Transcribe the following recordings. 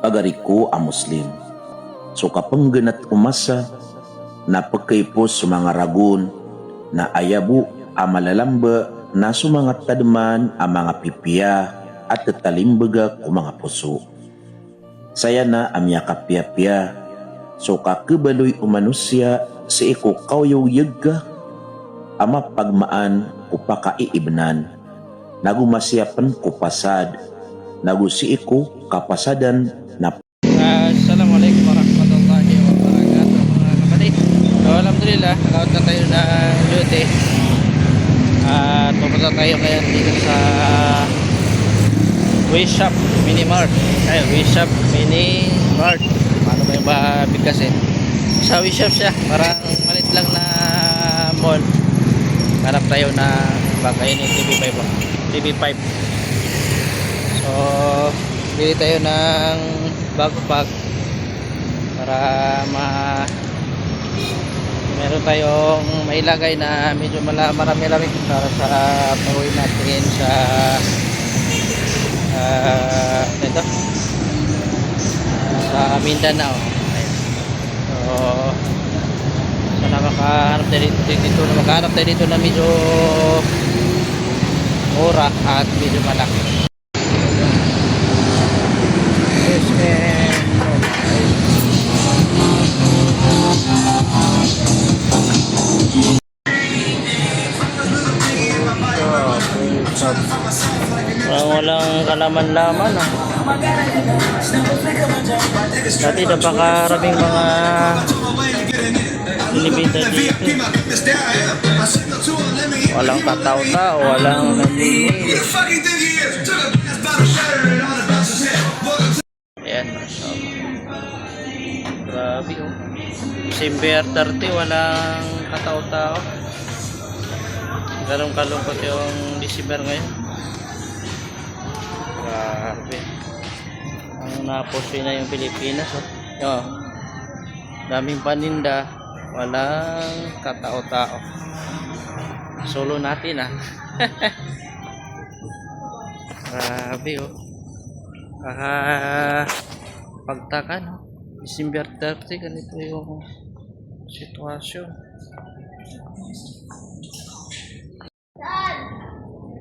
agariku a Muslim. So kapangganat umasa na pagkaipos sa mga ragun na ayabu a malalamba na sumangat tadman a mga pipiya at tatalimbaga ko mga puso. Saya na amya kapya-pya, so kakibaloy umanusya si iko kawyuyag ka, ama pagmaan ko pakaiibnan, nagumasyapan ko pasad, nagusi iko kapasadan na. Assalamualaikum warahmatullahi wabarakatuh mga kapatid. So alhamdulillah, nakaut na tayo na duty. At pupunta tayo ngayon dito sa Wish Shop Mini Mart. Ayun, Wish Shop Mini Mart. Paano ba yung bigkas eh? Sa Wish Shop siya, parang malit lang na mall. Hanap tayo na baka yun yung TV5 ba? TV5. So bili tayo ng backpack para meron tayong mailagay na medyo marami-rami para sa pag-uwi natin sa ito sa Mindanao. So makakahanap tayo dito na medyo mura at medyo malaki. Walang kalaman-laman dati napakaraming mga inibita dito, walang tataw-tao, walang nandinig. Ayan, grabe oh. December 30 walang kataw-tao. Ganun kalungkot yung December ngayon. Grabe. Ang napusoy na yung Pilipinas oh. Oh. Daming paninda, walang katao-tao. Solo natin ah. Grabe oh. Pagtaka no. December 30 ganito yung sitwasyon.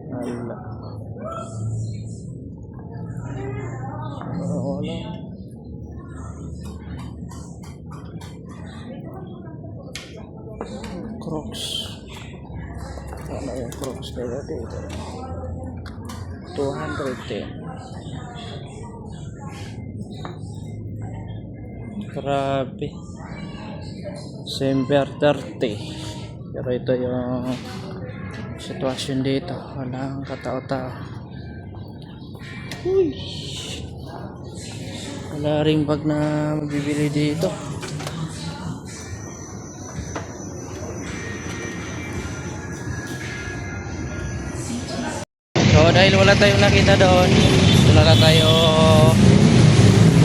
Ala. Wala. Crocs. Ano yung Crocs kaya dito? 210. Grabe. December 30. Pero ito yung sitwasyon dito. Walang katao-tao. Uy. Wala ring bag na magbibili dito. So dahil wala tayong nakita doon, wala tayo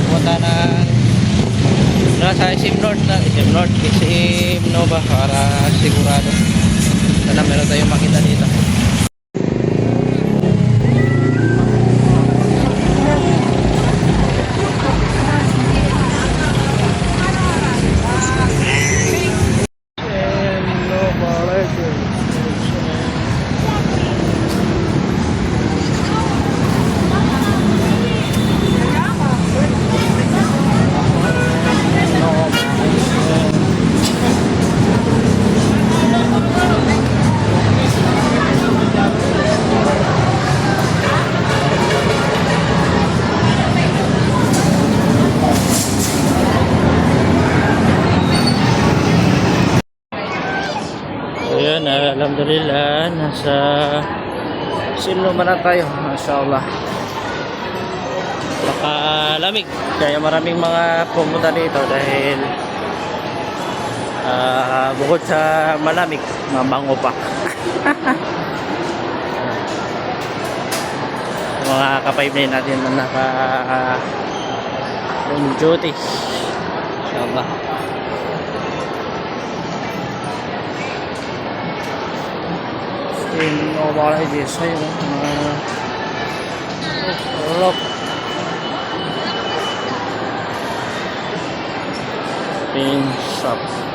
pumunta ng sa SM North na SM North, SM Nova para sigurado na meron tayong makita dito. Ayan, alhamdulillah nasa Silno na tayo, mashallah. Nakalamig kaya maraming mga pumunta dito dahil bukod sa malamig, mabango pa. Mga ka-5 natin na naka duty, inshallah. Wala hindi sa'yo rock. Shopping shop.